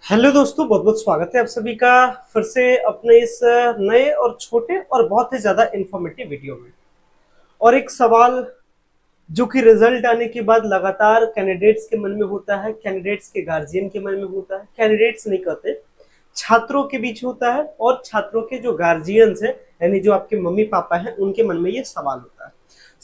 Hello दोस्तों, बहुत बहुत स्वागत है आप सभी का फिर से अपने इस नए और छोटे और बहुत ही ज्यादा इंफॉर्मेटिव वीडियो में। और एक सवाल जो कि रिजल्ट आने के बाद लगातार कैंडिडेट्स के मन में होता है, कैंडिडेट्स के गार्जियन के मन में होता है, कैंडिडेट्स नहीं कहते, छात्रों के बीच होता है और छात्रों के जो गार्जियंस हैं यानी जो आपके मम्मी पापा हैं उनके मन में ये सवाल होता है।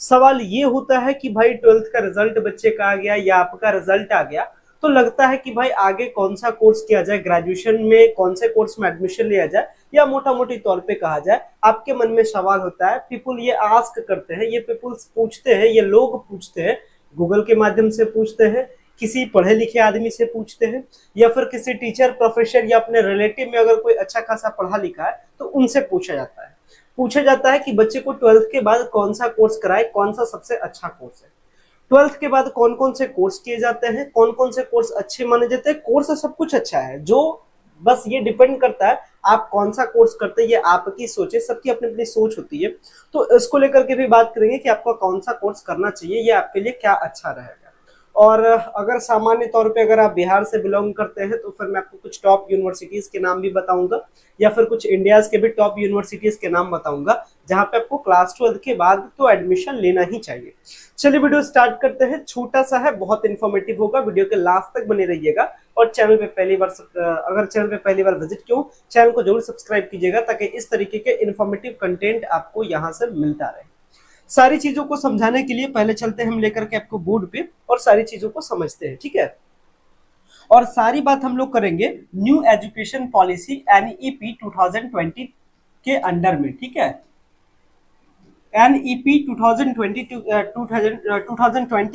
सवाल ये होता है कि भाई 12th का रिजल्ट बच्चे का आ गया या आपका रिजल्ट आ गया, तो लगता है कि भाई आगे कौन सा कोर्स किया जाए, ग्रेजुएशन में कौन से कोर्स में एडमिशन लिया जाए, या मोटा मोटी तौर पे कहा जाए आपके मन में सवाल होता है। पीपुल ये आस्क करते हैं, ये पीपुल्स पूछते हैं, ये लोग पूछते हैं, गूगल के माध्यम से पूछते हैं, किसी पढ़े लिखे आदमी से पूछते हैं, या फिर किसी टीचर प्रोफेसर या अपने रिलेटिव में अगर कोई अच्छा खासा पढ़ा लिखा है तो उनसे पूछा जाता है कि बच्चे को 12th के बाद कौन सा कोर्स कराए, कौन सा सबसे अच्छा कोर्स है। 12th के बाद कौन कौन से कोर्स किए जाते हैं, कौन कौन से कोर्स अच्छे माने जाते हैं। कोर्स सब कुछ अच्छा है, जो बस ये डिपेंड करता है आप कौन सा कोर्स करते हैं, ये आपकी सोच है, सबकी अपनी अपनी सोच होती है। तो इसको लेकर के भी बात करेंगे कि आपको कौन सा कोर्स करना चाहिए, ये आपके लिए क्या अच्छा रहेगा। और अगर सामान्य तौर पे अगर आप बिहार से बिलोंग करते हैं तो फिर मैं आपको कुछ टॉप यूनिवर्सिटीज के नाम भी बताऊंगा, या फिर कुछ इंडिया के भी टॉप यूनिवर्सिटीज के नाम बताऊंगा जहां पे आपको क्लास 12 के बाद तो एडमिशन लेना ही चाहिए। चलिए वीडियो स्टार्ट करते हैं। छोटा सा है, बहुत इन्फॉर्मेटिव होगा, वीडियो के लास्ट तक बने रहिएगा। और चैनल पे पहली बार अगर चैनल पे पहली बार विजिट किया चैनल को जरूर सब्सक्राइब कीजिएगा ताकि इस तरीके के इन्फॉर्मेटिव कंटेंट आपको यहाँ से मिलता रहे। सारी चीजों को समझाने के लिए पहले चलते हैं हम लेकर के आपको बोर्ड पे और सारी चीजों को समझते हैं, ठीक है। और सारी बात हम लोग करेंगे न्यू एजुकेशन पॉलिसी एनईपी 2020 के अंडर में, ठीक है। एनईपी 2020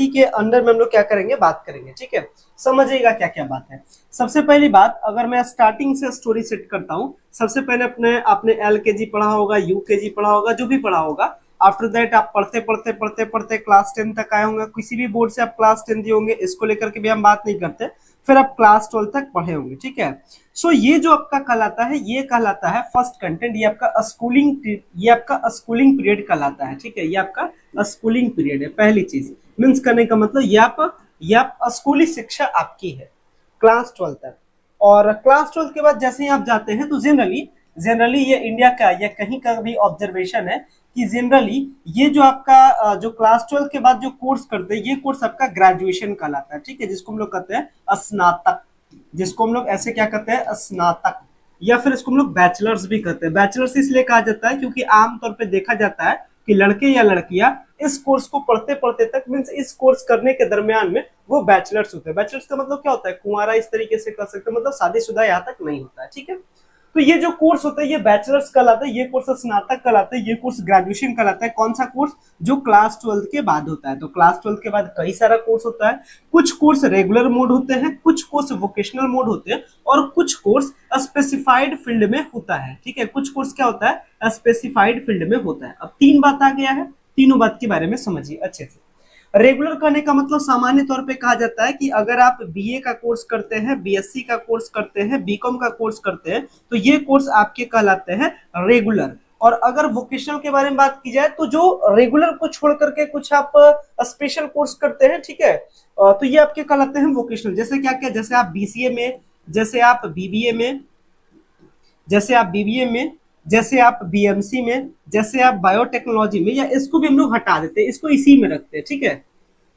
के अंडर में हम लोग क्या करेंगे, बात करेंगे, ठीक है। समझिएगा क्या क्या बात है। सबसे पहली बात, अगर मैं स्टार्टिंग से स्टोरी सेट करता हूं, सबसे पहले आपने एलकेजी पढ़ा होगा, यूकेजी पढ़ा होगा, जो भी पढ़ा होगा। आफ्टर दैट आप पढ़ते क्लास 10 तक आए होंगे, किसी भी बोर्ड से आप क्लास 10 दिए होंगे, इसको लेकर के भी हम बात नहीं करते। फिर आप क्लास 12 तक पढ़े होंगे, ठीक है। सो ये जो आपका कहलाता है, ये कहलाता है फर्स्ट कंटेंट, ये आपका स्कूलिंग पीरियड कहलाता है, ठीक है। ये आपका स्कूलिंग पीरियड है। पहली चीज मीन्स करने का मतलब ये आप स्कूली शिक्षा आपकी है क्लास 12 तक। और क्लास 12 के बाद जैसे ही आप जाते हैं तो जनरली ये इंडिया का या कहीं का भी ऑब्जर्वेशन है कि जनरली ये जो आपका जो क्लास 12 के बाद जो कोर्स करते हैं, ये कोर्स आपका ग्रेजुएशन कहलाता है, ठीक है, जिसको हम लोग कहते हैं स्नातक, जिसको हम लोग ऐसे क्या कहते हैं, स्नातक, या फिर इसको हम लोग बैचलर्स भी कहते हैं। बैचलर्स इसलिए कहा जाता है क्योंकि आमतौर पर देखा जाता है कि लड़के या लड़कियां इस कोर्स को पढ़ते पढ़ते तक मीन्स इस कोर्स करने के दरमियान में वो बैचलर्स होते हैं। बैचलर्स का मतलब क्या होता है, कुंवारा इस तरीके से कर सकते हैं, मतलब शादीशुदा यहाँ तक नहीं होता है, ठीक है। तो ये जो कोर्स होता है ये बैचलर्स कहलाता है, ये कोर्स स्नातक कहलाता है, ये कोर्स ग्रेजुएशन कहलाता है। कौन सा कोर्स, जो क्लास 12 के बाद होता है। तो क्लास 12 के बाद कई सारा कोर्स होता है। कुछ कोर्स रेगुलर मोड होते हैं, कुछ कोर्स वोकेशनल मोड होते हैं, और कुछ कोर्स स्पेसिफाइड फील्ड में होता है, ठीक है। कुछ कोर्स क्या होता है, स्पेसिफाइड फील्ड में होता है। अब तीन बात आ गया है, तीनों बात के बारे में समझिए अच्छे से। रेगुलर करने का मतलब सामान्य तौर पे कहा जाता है कि अगर आप बीए का कोर्स करते हैं, बीएससी का कोर्स करते हैं, बीकॉम का कोर्स करते हैं, तो ये कोर्स आपके कहलाते हैं रेगुलर। और अगर वोकेशनल के बारे में बात की जाए तो जो रेगुलर को छोड़ करके कुछ आप स्पेशल कोर्स करते हैं, ठीक है, तो ये आपके कहलाते हैं वोकेशनल। जैसे क्या क्या, जैसे आप बीसीए में, जैसे आप बीबीए में, जैसे आप बीबीए में, जैसे आप बीएमसी में, जैसे आप बायोटेक्नोलॉजी में, या इसको भी हम लोग हटा देते हैं, इसको इसी में रखते हैं, ठीक है,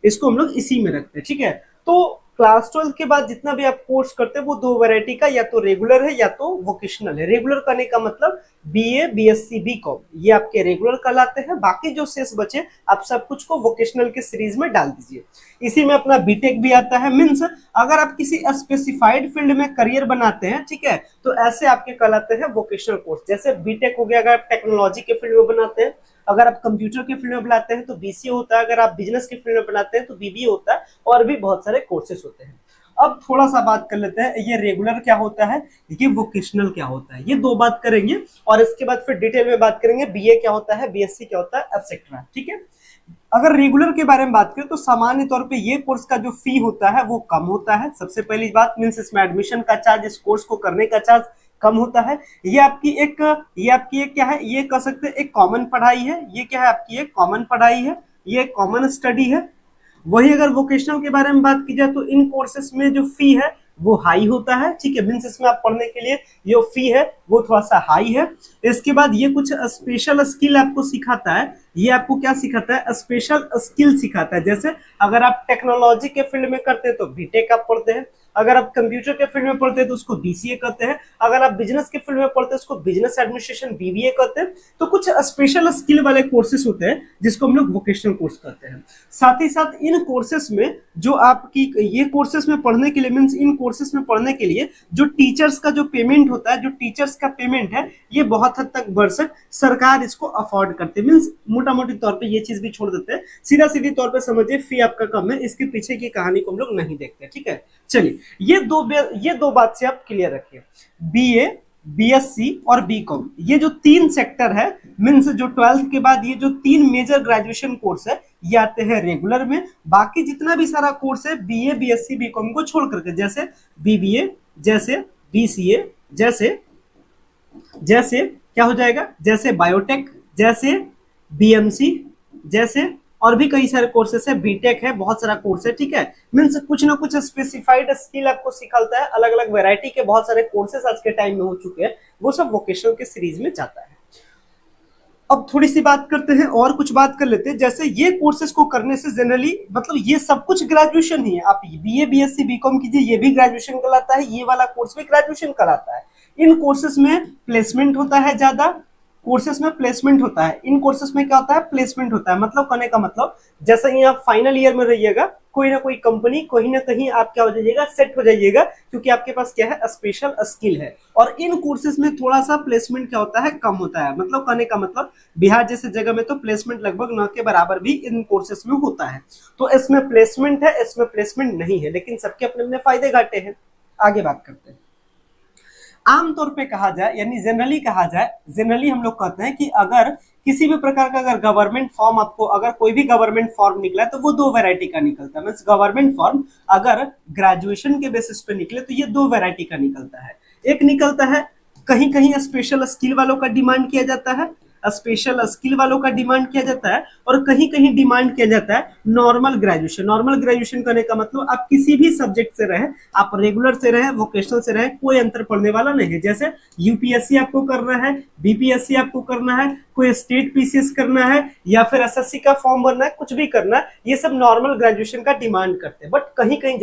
इसको हम लोग इसी में रखते हैं, ठीक है। तो क्लास 12 के बाद जितना भी आप कोर्स करते हैं वो दो वैरायटी का, या तो रेगुलर है या तो वोकेशनल है। रेगुलर करने का मतलब बीए, बीएससी, बीकॉम, ये आपके रेगुलर कहलाते हैं। बाकी जो शेष बचे आप सब कुछ को वोकेशनल के सीरीज में डाल दीजिए। इसी में अपना बीटेक भी आता है। मीन्स अगर आप किसी स्पेसिफाइड फील्ड में करियर बनाते हैं, ठीक है, तो ऐसे आपके कहलाते हैं वोकेशनल कोर्स। जैसे बीटेक हो गया अगर आप टेक्नोलॉजी के फील्ड में बनाते हैं, अगर आप कंप्यूटर के फील्ड में बनाते हैं तो बीसीए होता है, अगर आप बिजनेस के फील्ड में बनाते हैं तो बीबीए होता है, और भी बहुत सारे कोर्सेस होते हैं। अब थोड़ा सा बात कर लेते हैं, ये रेगुलर क्या होता है, ये वोकेशनल क्या होता है, ये दो बात करेंगे। और इसके बाद फिर डिटेल में बात करेंगे बीए क्या होता है, बीएससी क्या होता है, एटसेट्रा, ठीक है। अगर रेगुलर के बारे में बात करें तो सामान्य तौर पे ये कोर्स का जो फी होता है वो कम होता है। सबसे पहली बात मीन्स इसमें एडमिशन का चार्ज, इस कोर्स को करने का चार्ज कम होता है। ये आपकी एक क्या है, ये कह सकते हैं एक कॉमन पढ़ाई है। ये क्या है, आपकी एक कॉमन पढ़ाई है, ये कॉमन स्टडी है। वही अगर वोकेशनल के बारे में बात की जाए तो इन कोर्सेस में जो फी है वो हाई होता है, ठीक है। मीन्स इसमें आप पढ़ने के लिए जो फी है वो थोड़ा सा हाई है। इसके बाद ये कुछ स्पेशल स्किल आपको सिखाता है। ये आपको क्या सिखाता है? स्पेशल स्किल सिखाता है। जैसे अगर आप टेक्नोलॉजी के फील्ड में करते हैं तो बीटेक आप पढ़ते हैं, अगर आप कंप्यूटर के फील्ड में पढ़ते हैं तो उसको बीसीए करते हैं, अगर आप बिजनेस के फील्ड में पढ़ते हैं उसको बिजनेस एडमिनिस्ट्रेशन बीबीए करते हैं। तो कुछ स्पेशल स्किल वाले कोर्सेज होते हैं जिसको हम लोग वोकेशनल कोर्स करते हैं। साथ ही साथ इन कोर्सेज में जो आपकी ये कोर्सेज में पढ़ने के लिए मीन्स इन कोर्सेज में पढ़ने के लिए जो टीचर्स का जो पेमेंट होता है, जो टीचर्स का पेमेंट है, ये बहुत हद तक वर्षक सरकार इसको अफोर्ड करती है। मीन्स मोटा मोटी तौर पे ये चीज भी छोड़ देते हैं, सीधा सीधी तौर पे समझिए फी आपका कम है, इसके पीछे की कहानी को हम लोग नहीं देखते, ठीक है। चलिए ये दो बात से आप क्लियर रखिए। बीए, बीएससी और बीकॉम, ये जो तीन सेक्टर है, मीन्स जो 12th के बाद ये जो तीन मेजर ग्रेजुएशन कोर्स है ये आते हैं रेगुलर में। बाकी जितना भी सारा कोर्स है बीए, बीएससी, बीकॉम को छोड़ करके, जैसे बीबीए, जैसे बीसीए, जैसे जैसे क्या हो जाएगा, जैसे बायोटेक, जैसे बीएमसी, जैसे और भी कई सारे कोर्सेस है, बीटेक है, बहुत सारा कोर्स है, ठीक है। मीन्स कुछ ना कुछ स्पेसिफाइड स्किल आपको सिखाता है। अलग अलग वैरायटी के बहुत सारे कोर्सेस आज के टाइम में हो चुके हैं, वो सब वोकेशनल के सीरीज में जाता है। अब थोड़ी सी बात करते हैं और कुछ बात कर लेते हैं। जैसे ये कोर्सेज को करने से जनरली मतलब ये सब कुछ ग्रेजुएशन ही है। आप बीए, बीएससी, बीकॉम कीजिए, ये भी ग्रेजुएशन कहलाता है, ये वाला कोर्स भी ग्रेजुएशन कहलाता है। इन कोर्सेज में प्लेसमेंट होता है, ज्यादा कोर्सेज में प्लेसमेंट होता है। इन कोर्सेज में क्या होता है? प्लेसमेंट होता है। मतलब कहने का मतलब जैसे ही आप फाइनल ईयर में रहिएगा, कोई ना कोई कंपनी, कहीं ना कहीं आप क्या हो जाइएगा, सेट हो जाइएगा, क्योंकि आपके पास क्या है? स्पेशल स्किल है। और इन कोर्सेज में थोड़ा सा प्लेसमेंट क्या होता है? कम होता है। मतलब कहने का मतलब बिहार जैसे जगह में तो प्लेसमेंट लगभग न के बराबर भी इन कोर्सेज में होता है। तो इसमें प्लेसमेंट है, इसमें प्लेसमेंट नहीं है, लेकिन सबके अपने अपने फायदे घाटे हैं। आगे बात करते हैं। आमतौर पे कहा जाए, यानी जनरली कहा जाए, जनरली हम लोग कहते हैं कि अगर किसी भी प्रकार का अगर गवर्नमेंट फॉर्म आपको, अगर कोई भी गवर्नमेंट फॉर्म निकला है तो वो दो वैरायटी का निकलता है। मींस गवर्नमेंट फॉर्म अगर ग्रेजुएशन के बेसिस पे निकले तो ये दो वैरायटी का निकलता है। एक निकलता है कहीं कहीं स्पेशल स्किल वालों का डिमांड किया जाता है, स्पेशल स्किल वालों का डिमांड किया जाता है, और कहीं कहीं डिमांड किया जाता है नॉर्मल ग्रेजुएशन। नॉर्मल ग्रेजुएशन करने का मतलब आप किसी भी सब्जेक्ट से रहे, आप रेगुलर से रहे, वोकेशनल से रहे, कोई अंतर पड़ने वाला नहीं है। जैसे यूपीएससी आपको करना है, बीपीएससी आपको करना है, कोई स्टेट पीसीएस करना है, या फिर एसएससी का फॉर्म भरना है, कुछ भी करना है, ये सब नॉर्मल ग्रेजुएशन का डिमांड करते हैं। बट कहीं कहीं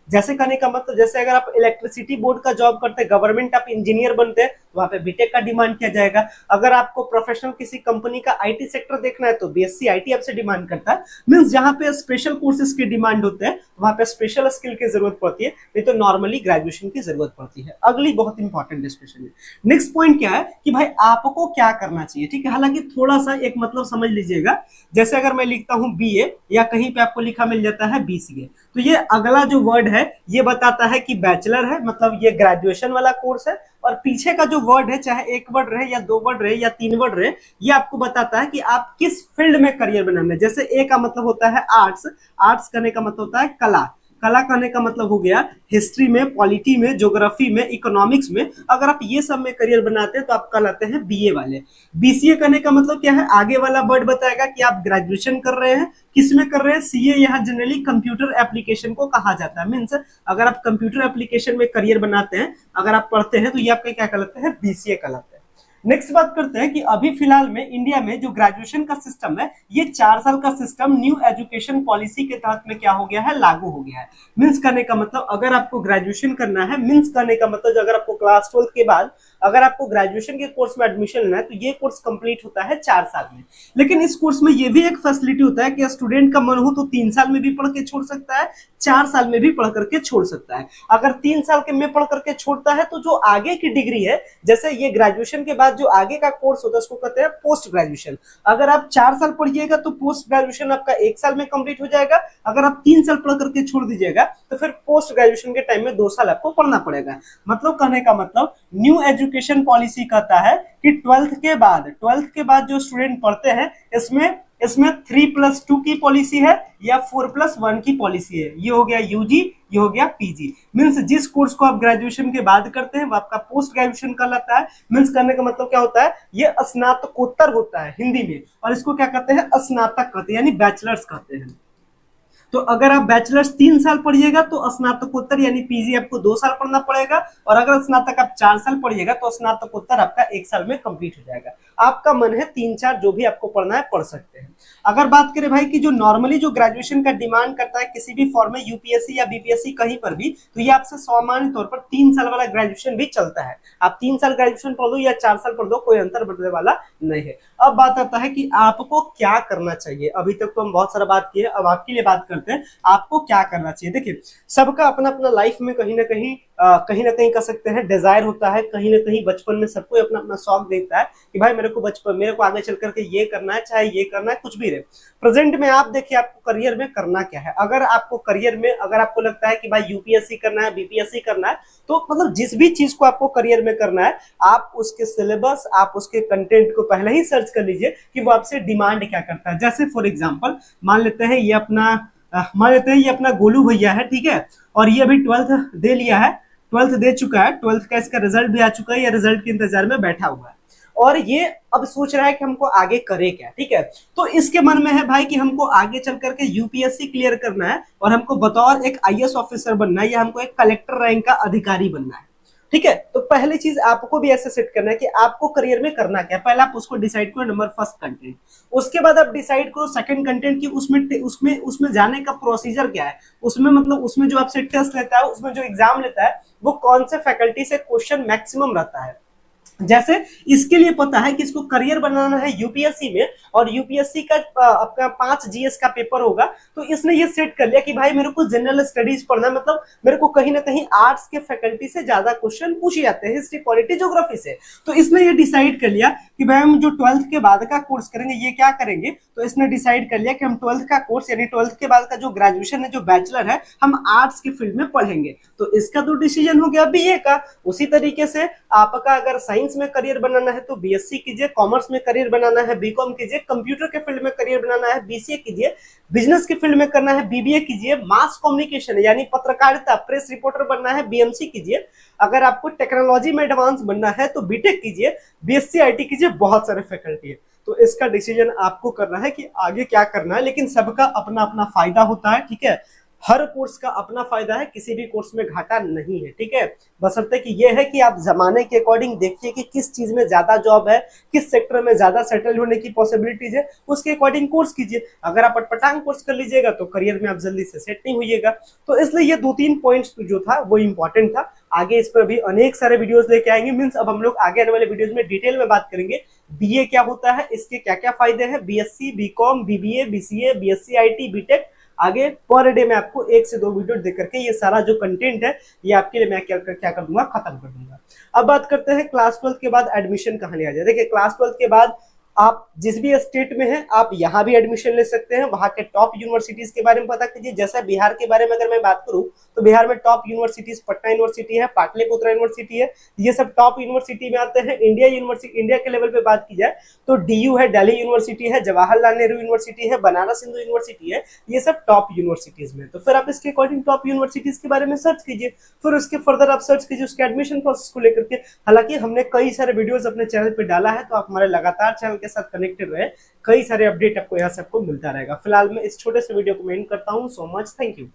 जैसे कहने का मतलब जैसे अगर आप इलेक्ट्रिसिटी बोर्ड का जॉब करते हैं, गवर्नमेंट आप इंजीनियर बनते हैं, वहां पे बीटेक का डिमांड किया जाएगा। अगर आपको प्रोफेशनल किसी कंपनी का आईटी सेक्टर देखना है तो बीएससी आईटी आपसे डिमांड करता है। मींस जहां पे स्पेशल कोर्सेज की डिमांड होते हैं वहां पे स्पेशल स्किल की जरूरत पड़ती है, नहीं तो नॉर्मली ग्रेजुएशन की जरूरत पड़ती है। अगली बहुत इंपॉर्टेंट डिस्कशन है। नेक्स्ट पॉइंट क्या है कि भाई आपको क्या करना चाहिए, ठीक है। हालांकि थोड़ा सा एक मतलब समझ लीजिएगा, जैसे अगर मैं लिखता हूं बीए या कहीं पे आपको लिखा मिल जाता है बीसीए, तो ये अगला जो वर्ड है ये बताता है कि बैचलर है, मतलब ये ग्रेजुएशन वाला कोर्स है। और पीछे का जो वर्ड है, चाहे एक वर्ड रहे या दो वर्ड रहे या तीन वर्ड रहे, ये आपको बताता है कि आप किस फील्ड में करियर बनाना है। जैसे ए का मतलब होता है आर्ट्स, आर्ट्स करने का मतलब होता है कला, कला करने का मतलब हो गया हिस्ट्री में, पॉलिटी में, ज्योग्राफी में, इकोनॉमिक्स में। अगर आप ये सब में करियर बनाते हैं तो आप कहलाते हैं बीए वाले। बीसीए करने का मतलब क्या है? आगे वाला वर्ड बताएगा कि आप ग्रेजुएशन कर रहे हैं, किस में कर रहे हैं। सीए यहाँ जनरली कंप्यूटर एप्लीकेशन को कहा जाता है। मीन्स अगर आप कंप्यूटर एप्लीकेशन में करियर बनाते हैं, अगर आप पढ़ते हैं, तो ये आपका क्या कहलाते हैं? बीसीए कहलाते हैं। नेक्स्ट बात करते हैं कि अभी फिलहाल में इंडिया में जो ग्रेजुएशन का सिस्टम है, ये 4 साल का सिस्टम न्यू एजुकेशन पॉलिसी के तहत में क्या हो गया है? लागू हो गया है। मींस करने का मतलब अगर आपको ग्रेजुएशन करना है, मींस करने का मतलब अगर आपको क्लास 12 के बाद अगर आपको ग्रेजुएशन के कोर्स में एडमिशन लेना है तो ये कोर्स कंप्लीट होता है 4 साल में। लेकिन इस कोर्स में ये भी एक फैसिलिटी होता है कि स्टूडेंट का मन हो तो 3 साल में भी पढ़ के छोड़ सकता है, 4 साल में भी पढ़ करके छोड़ सकता है। अगर 3 साल के में पढ़ करके छोड़ता है तो जो आगे की डिग्री है, जैसे ये ग्रेजुएशन के बाद जो आगे का कोर्स होता है उसको कहते हैं पोस्ट ग्रेजुएशन। अगर आप 4 साल पढ़िएगा तो पोस्ट ग्रेजुएशन आपका 1 साल में कंप्लीट हो जाएगा। अगर आप 3 साल पढ़ करके छोड़ दीजिएगा तो फिर पोस्ट ग्रेजुएशन के टाइम में 2 साल आपको पढ़ना पड़ेगा। मतलब कहने का मतलब न्यू एजुकेशन पॉलिसी कहता है कि 12th के बाद जो स्टूडेंट पढ़ते हैं इसमें 3+2 की पॉलिसी है या 4+1 की पॉलिसी है। ये हो गया यूजी, ये हो गया पीजी। मींस जिस कोर्स को आप ग्रेजुएशन के बाद करते हैं वो आपका पोस्ट ग्रेजुएशन कहलाता है। मींस करने का मतलब क्या होता है? ये स्नातकोत्तर होता है हिंदी में, और इसको क्या कहते हैं? स्नातक कहते हैं, यानी बैचलर्स कहते हैं। तो अगर आप बैचलर्स 3 साल पढ़िएगा तो स्नातकोत्तर यानी पीजी आपको 2 साल पढ़ना पड़ेगा, और अगर स्नातक आप 4 साल पढ़िएगा तो स्नातकोत्तर आपका 1 साल में कंप्लीट हो जाएगा। आपका मन है 3-4 जो भी आपको पढ़ना है पढ़ सकते हैं। अगर बात करें भाई कि जो नॉर्मली जो ग्रेजुएशन का डिमांड करता है किसी भी फॉर्म में, यूपीएससी या बीपीएससी कहीं पर भी, तो ये आपसे सामान्य तौर पर 3 साल वाला ग्रेजुएशन भी चलता है। आप 3 साल ग्रेजुएशन पढ़ दो या 4 साल पढ़ दो, कोई अंतर बढ़ने वाला नहीं है। अब बात आता है कि आपको क्या करना चाहिए। अभी तक तो हम बहुत सारा बात किए, अब आपके लिए बात करते हैं आपको क्या करना चाहिए। देखिए, सबका अपना अपना लाइफ में कहीं ना कहीं कह सकते हैं डिजायर होता है, कहीं ना कहीं बचपन में सबको अपना अपना शौक देखता है कि भाई मेरे को आगे चल करके ये करना है, चाहे ये करना है, कुछ भी रहे। प्रेजेंट में आप देखिए आपको करियर में करना क्या है। अगर आपको करियर में अगर आपको लगता है कि भाई यूपीएससी करना है, बीपीएससी करना है, तो मतलब जिस भी चीज को आपको करियर में करना है, आप उसके सिलेबस, आप उसके कंटेंट को पहले ही सर्च कर लीजिए कि वो आपसे डिमांड क्या करता है। जैसे फॉर एग्जांपल मान लेते हैं ये अपना गोलू भैया है, ठीक है, और ये अभी 12th दे लिया है, 12th दे चुका है, 12th का इसका रिजल्ट भी आ चुका है, या रिजल्ट के इंतजार में बैठा हुआ है, और ये अब सोच रहा है कि हमको आगे करे क्या, ठीक है। तो इसके मन में है भाई कि हमको आगे चल करके यूपीएससी क्लियर करना है, और हमको बतौर एक आईएएस ऑफिसर बनना है, या हमको एक कलेक्टर रैंक का अधिकारी बनना है, ठीक है। तो पहली चीज आपको भी ऐसे सेट करना है कि आपको करियर में करना क्या है। पहले आप उसको डिसाइड करो, नंबर फर्स्ट कंटेंट। उसके बाद आप डिसाइड करो सेकंड कंटेंट की उसमें जाने का प्रोसीजर क्या है। उसमें मतलब उसमें जो आपसे टेस्ट लेता है, उसमें जो एग्जाम लेता है, वो कौन से फैकल्टी से क्वेश्चन मैक्सिमम रहता है। जैसे इसके लिए पता है कि इसको करियर बनाना है यूपीएससी में, और यूपीएससी का आपका 5 जीएस का पेपर होगा, तो इसने ये सेट कर लिया कि भाई मेरे को जनरल स्टडीज पढ़ना, मतलब मेरे को कहीं ना कहीं आर्ट्स के फैकल्टी से ज्यादा क्वेश्चन पूछे जाते हैं, हिस्ट्री, पॉलिटी, ज्योग्राफी से। तो इसने ये डिसाइड कर लिया कि भाई हम जो 12th के बाद का कोर्स करेंगे ये क्या करेंगे। तो इसने डिसाइड कर लिया कि हम 12th का कोर्स यानी 12th के बाद का जो ग्रेजुएशन है, जो बैचलर है, हम आर्ट्स के फील्ड में पढ़ेंगे। तो इसका तो डिसीजन हो गया बीए का। उसी तरीके से आपका अगर साइंस में करियर बनाना है तो बीएससी कीजिए, कॉमर्स में करियर बनाना है बीकॉम कीजिए, कंप्यूटर के फील्ड में करियर बनाना है बीसीए कीजिए, बिजनेस के फील्ड में करना है बीबीए कीजिए, मास कम्युनिकेशन यानी पत्रकारिता, प्रेस रिपोर्टर बनना है बीएमसी कीजिए, अगर आपको टेक्नोलॉजी में एडवांस बनना है तो बीटेक कीजिए, बीएससी आईटी कीजिए, बहुत सारे फैकल्टी है। तो इसका डिसीजन आपको करना है कि आगे क्या करना है, लेकिन सबका अपना अपना फायदा होता है, ठीक है। हर कोर्स का अपना फायदा है, किसी भी कोर्स में घाटा नहीं है, ठीक है। बशर्ते कि ये है कि आप जमाने के अकॉर्डिंग देखिए कि किस चीज में ज्यादा जॉब है, किस सेक्टर में ज्यादा सेटल होने की पॉसिबिलिटीज है, उसके अकॉर्डिंग कोर्स कीजिए। अगर आप अटपटांग कोर्स कर लीजिएगा तो करियर में आप जल्दी से सेट नहीं होइएगा। तो इसलिए ये 2-3 पॉइंट्स जो था वो इंपॉर्टेंट था। आगे इस पर भी अनेक सारे वीडियोस लेके आएंगे, मीन्स अब हम लोग आगे आने वाले वीडियोस में डिटेल में बात करेंगे बीए क्या होता है, इसके क्या क्या फायदे हैं, BSc, BCom, BBA, BCA, BSc IT, BTech. आगे पर डे में आपको 1 से 2 वीडियो देख करके ये सारा जो कंटेंट है ये आपके लिए मैं क्या कर दूंगा, खत्म कर दूंगा। अब बात करते हैं क्लास 12 के बाद एडमिशन कहाँ लिया जाए। देखिए, क्लास 12 के बाद आप जिस भी स्टेट में हैं आप यहाँ भी एडमिशन ले सकते हैं। वहां के टॉप यूनिवर्सिटीज के बारे में पता कीजिए। जैसे बिहार के बारे में अगर मैं बात करूं तो बिहार में टॉप यूनिवर्सिटीज पटना यूनिवर्सिटी है, पाटलिपुत्र यूनिवर्सिटी है, ये सब टॉप यूनिवर्सिटी में आते हैं। इंडिया के लेवल पे बात की जाए तो डीयू है, दिल्ली यूनिवर्सिटी है, जवाहरलाल नेहरू यूनिवर्सिटी है, बनारस हिंदू यूनिवर्सिटी है, ये सब टॉप यूनिवर्सिटीज में। तो फिर आप इसके अकॉर्डिंग टॉप यूनिवर्सिटीज के बारे में सर्च कीजिए, फिर उसके फर्दर आप सर्च कीजिए उसके एडमिशन प्रोसेस को लेकर के। हालांकि हमने कई सारे वीडियोस अपने चैनल पे डाला है, तो आप हमारे लगातार चैनल के साथ कनेक्टेड रहे, कई सारे अपडेट आपको यहाँ से आपको मिलता रहेगा। फिलहाल मैं इस छोटे से वीडियो को मैं एंड करता हूँ। So much, thank you.